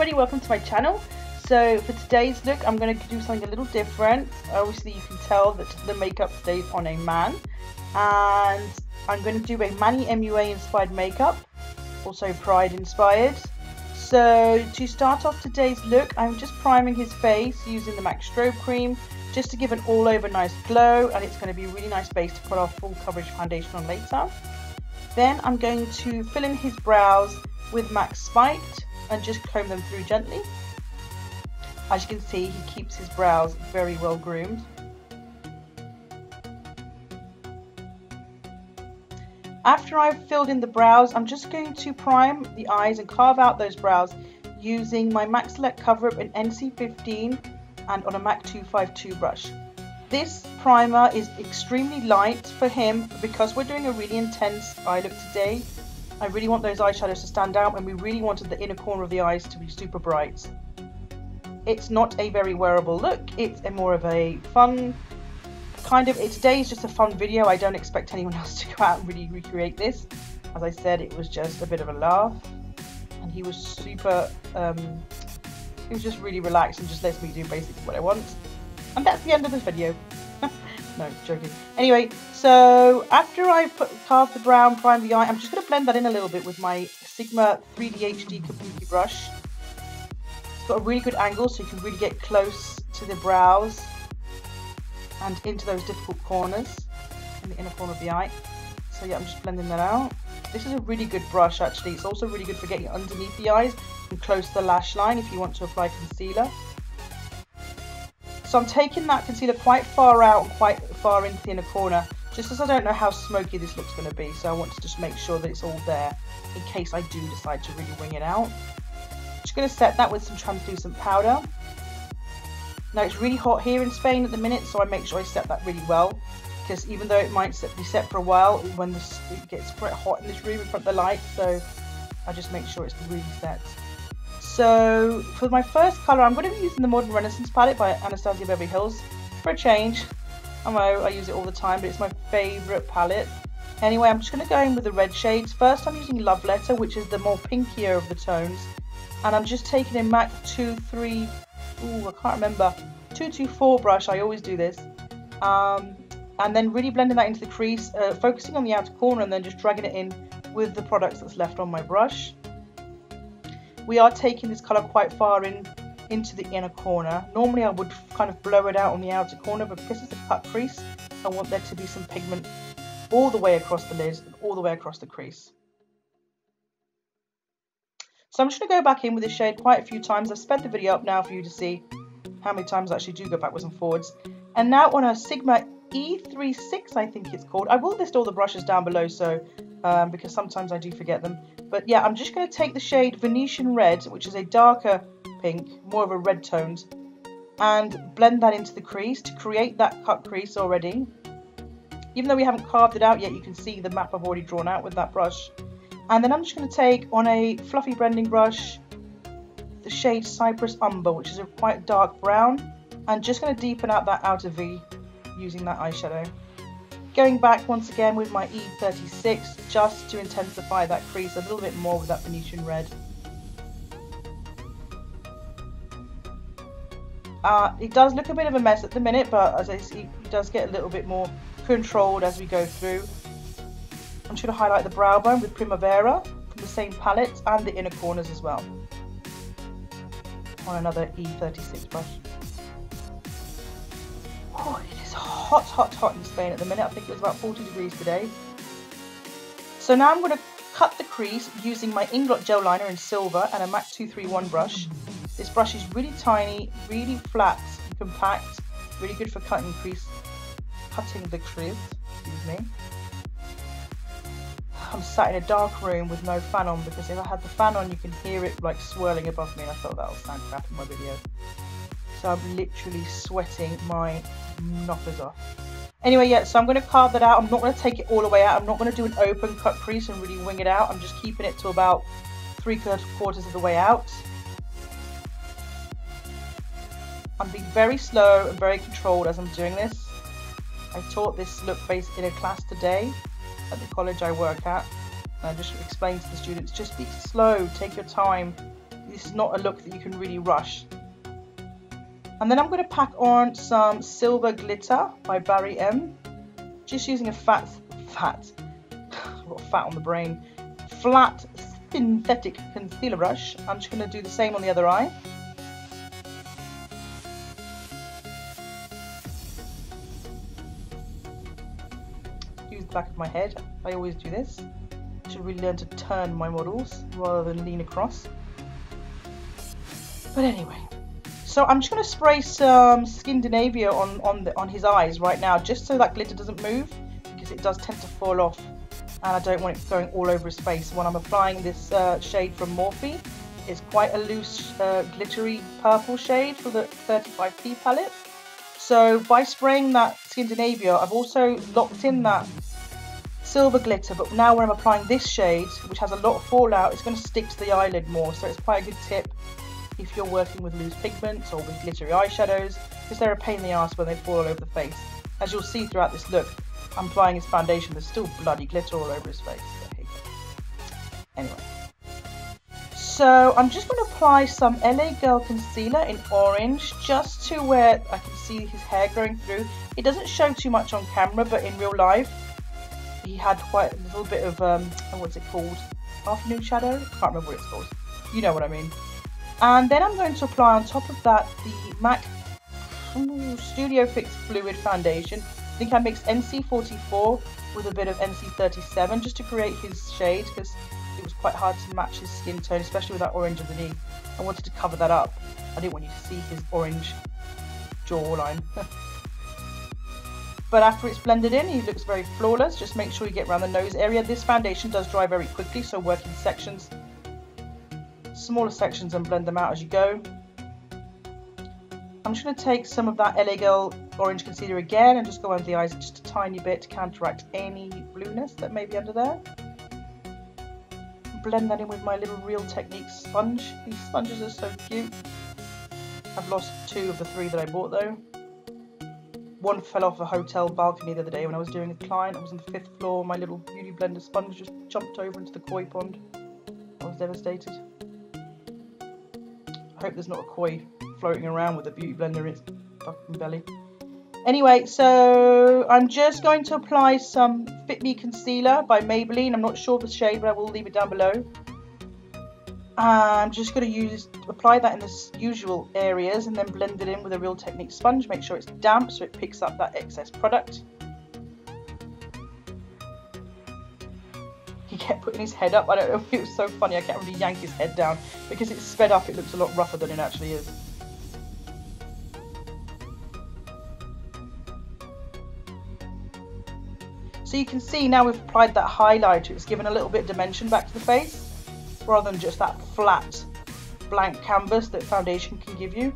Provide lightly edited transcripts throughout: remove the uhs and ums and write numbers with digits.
everybody, welcome to my channel. So for today's look I'm going to do something a little different. Obviously you can tell that the makeup stays on a man, and I'm going to do a Manny Mua inspired makeup, also Pride inspired. So to start off today's look, I'm just priming his face using the MAC strobe cream just to give an all over nice glow, and it's going to be a really nice base to put our full coverage foundation on later. Then I'm going to fill in his brows with MAC Spiked and just comb them through gently. As you can see, he keeps his brows very well groomed. After I've filled in the brows, I'm just going to prime the eyes and carve out those brows using my MAC Select Cover Up in NC15 and on a MAC 252 brush. This primer is extremely light for him because we're doing a really intense eye look today. I really want those eyeshadows to stand out, and we really wanted the inner corner of the eyes to be super bright. It's not a very wearable look, it's a more of a fun kind of, today's just a fun video. I don't expect anyone else to go out and really recreate this. As I said, it was just a bit of a laugh, and he was super, he was just really relaxed and just lets me do basically what I want. And that's the end of this video. No, joking. Anyway, so after I've carved the brow and primed the eye, I'm just going to blend that in a little bit with my Sigma 3D HD Kabuki brush. It's got a really good angle, so you can really get close to the brows and into those difficult corners in the inner corner of the eye. So yeah, I'm just blending that out. This is a really good brush actually. It's also really good for getting underneath the eyes and close to the lash line if you want to apply concealer. So I'm taking that concealer quite far out and quite far into the inner corner, just as I don't know how smoky this looks going to be, so I want to just make sure that it's all there in case I do decide to really wing it out. Just going to set that with some translucent powder. Now it's really hot here in Spain at the minute, so I make sure I set that really well, because even though it might be set for a while, when it gets quite hot in this room in front of the light, so I just make sure it's really set. So for my first colour, I'm going to be using the Modern Renaissance palette by Anastasia Beverly Hills for a change. I know I use it all the time, but it's my favourite palette. Anyway, I'm just going to go in with the red shades. First I'm using Love Letter, which is the more pinkier of the tones. And I'm just taking a MAC 224 brush, I always do this. And then really blending that into the crease, focusing on the outer corner and then just dragging it in with the products that's left on my brush. We are taking this colour quite far into the inner corner. Normally I would kind of blow it out on the outer corner, but because it's a cut crease, I want there to be some pigment all the way across the lid and all the way across the crease. So I'm just going to go back in with this shade quite a few times. I've sped the video up now for you to see how many times I actually do go backwards and forwards. And now on a Sigma E36, I think it's called. I will list all the brushes down below, so because sometimes I do forget them. But yeah, I'm just going to take the shade Venetian Red, which is a darker pink, more of a red toned, and blend that into the crease to create that cut crease already. Even though we haven't carved it out yet, you can see the map I've already drawn out with that brush. And then I'm just going to take on a fluffy blending brush the shade Cypress Umber, which is a quite dark brown, and just going to deepen out that outer V using that eyeshadow. Going back once again with my E36 just to intensify that crease a little bit more with that Venetian Red. It does look a bit of a mess at the minute, but as I see, it does get a little bit more controlled as we go through. I'm just going to highlight the brow bone with Primavera from the same palette and the inner corners as well on another E36 brush. Oh, it is hot, hot, hot in Spain at the minute. I think it was about 40 degrees today. So now I'm going to cut the crease using my Inglot gel liner in silver and a MAC 231 brush. This brush is really tiny, really flat and compact, really good for cutting the crease, excuse me. I'm sat in a dark room with no fan on, because if I had the fan on you can hear it like swirling above me, and I thought that would sound crap in my video. So I'm literally sweating my knockers off. Anyway, yeah, so I'm going to carve that out. I'm not going to take it all the way out. I'm not going to do an open cut crease and really wing it out. I'm just keeping it to about 3/4 of the way out. I'm being very slow and very controlled as I'm doing this. I taught this look based in a class today at the college I work at. And I just explained to the students, just be slow, take your time. This is not a look that you can really rush. And then I'm going to pack on some Silver Glitter by Barry M. Just using a fat, I've got fat on the brain, flat synthetic concealer brush. I'm just going to do the same on the other eye. Use the back of my head. I always do this. I should really learn to turn my models rather than lean across. But anyway. So I'm just going to spray some Scandinavia on his eyes right now, just so that glitter doesn't move, because it does tend to fall off, and I don't want it going all over his face. When I'm applying this shade from Morphe, it's quite a loose, glittery purple shade for the 35P palette. So by spraying that Scandinavia, I've also locked in that silver glitter, but now when I'm applying this shade, which has a lot of fallout, it's going to stick to the eyelid more, so it's quite a good tip if you're working with loose pigments or with glittery eyeshadows, because they're a pain in the ass when they fall all over the face. As you'll see throughout this look, I'm applying his foundation, there's still bloody glitter all over his face. I hate it. Anyway, so I'm just going to apply some LA Girl concealer in orange, just to where I can see his hair growing through. It doesn't show too much on camera, but in real life, he had quite a little bit of, what's it called? Afternoon shadow? I can't remember what it's called. You know what I mean. And then I'm going to apply on top of that the MAC Studio Fix Fluid Foundation. I think I mixed NC44 with a bit of NC37 just to create his shade, because it was quite hard to match his skin tone, especially with that orange underneath. I wanted to cover that up. I didn't want you to see his orange jawline. But after it's blended in, he looks very flawless. Just make sure you get around the nose area. This foundation does dry very quickly, so work in sections. Smaller sections and blend them out as you go. I'm just going to take some of that LA Girl orange concealer again and just go under the eyes just a tiny bit to counteract any blueness that may be under there. Blend that in with my little Real Techniques sponge. These sponges are so cute. I've lost 2 of the 3 that I bought though. One fell off a hotel balcony the other day when I was doing a client. I was on the 5th floor. My little beauty blender sponge just jumped over into the koi pond. I was devastated. I hope there's not a koi floating around with a beauty blender in its fucking belly. Anyway, so I'm just going to apply some Fit Me Concealer by Maybelline. I'm not sure of the shade, but I will leave it down below. I'm just going to apply that in the usual areas and then blend it in with a Real Techniques sponge. Make sure it's damp so it picks up that excess product. He kept putting his head up. I don't know, it was so funny. I can't really yank his head down because it's sped up. It looks a lot rougher than it actually is. So you can see now we've applied that highlighter. It's given a little bit of dimension back to the face, rather than just that flat blank canvas that foundation can give you.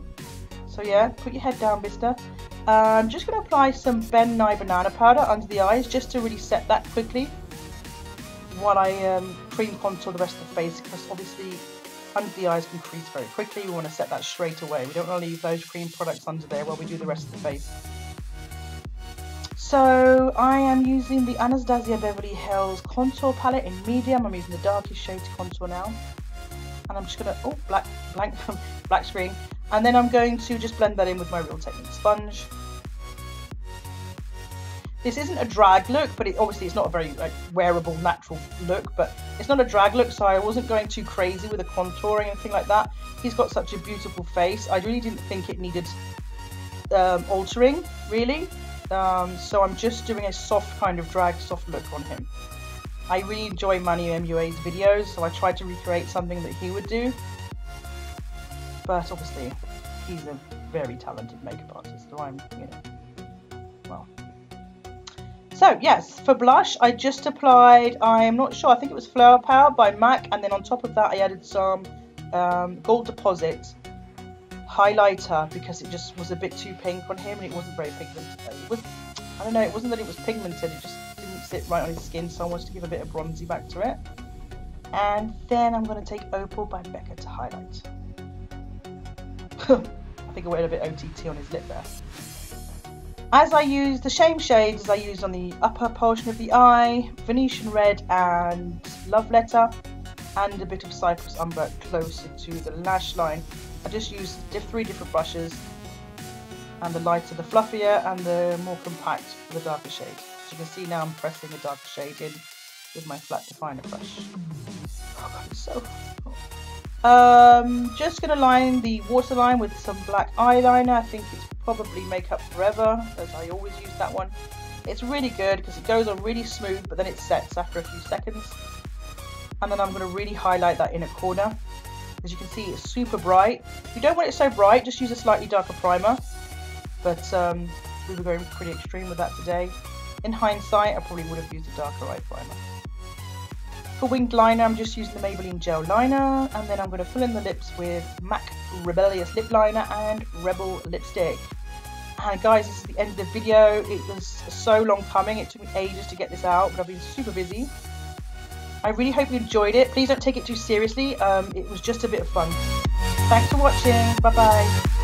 So yeah, put your head down, mister. I'm just going to apply some Ben Nye banana powder under the eyes just to really set that quickly while I cream contour the rest of the face, because obviously under the eyes can crease very quickly. We want to set that straight away. We don't want to leave those cream products under there while we do the rest of the face. So I am using the Anastasia Beverly Hills contour palette in medium. I'm using the darkest shade to contour now. And I'm just going to, black screen. And then I'm going to just blend that in with my Real Techniques sponge. This isn't a drag look, but obviously it's not a very wearable, natural look, but it's not a drag look, so I wasn't going too crazy with the contouring and anything like that. He's got such a beautiful face. I really didn't think it needed altering, really. So I'm just doing a soft kind of drag, soft look on him. I really enjoy Manny Mua's videos, so I tried to recreate something that he would do. But obviously, he's a very talented makeup artist, so I'm, well. So yes, for blush, I just applied, I'm not sure, I think it was Flower Power by MAC, and then on top of that I added some Gold Deposit highlighter because it just was a bit too pink on him and it wasn't very pigmented. I don't know, it wasn't that it was pigmented, it just didn't sit right on his skin, so I wanted to give a bit of bronzy back to it. And then I'm going to take Opal by Becca to highlight. I think I went a bit OTT on his lip there. As I use the same shades as I used on the upper portion of the eye, Venetian Red and Love Letter, and a bit of Cypress Umber closer to the lash line. I just used 3 different brushes, and the lighter the fluffier and the more compact for the darker shade. As you can see now, I'm pressing a darker shade in with my flat definer brush. Oh God, it's so hot. Just gonna line the waterline with some black eyeliner. I think it's probably Makeup Forever, as I always use that one. It's really good because it goes on really smooth, but then it sets after a few seconds. And then I'm going to really highlight that inner corner. As you can see, it's super bright. If you don't want it so bright, just use a slightly darker primer. But we were going pretty extreme with that today. In hindsight, I probably would have used a darker eye primer. For winged liner, I'm just using the Maybelline Gel Liner. And then I'm going to fill in the lips with MAC Rebellious Lip Liner and Rebel Lipstick. And guys, this is the end of the video. It was so long coming. It took me ages to get this out, but I've been super busy. I really hope you enjoyed it. Please don't take it too seriously. It was just a bit of fun. Thanks for watching. Bye bye.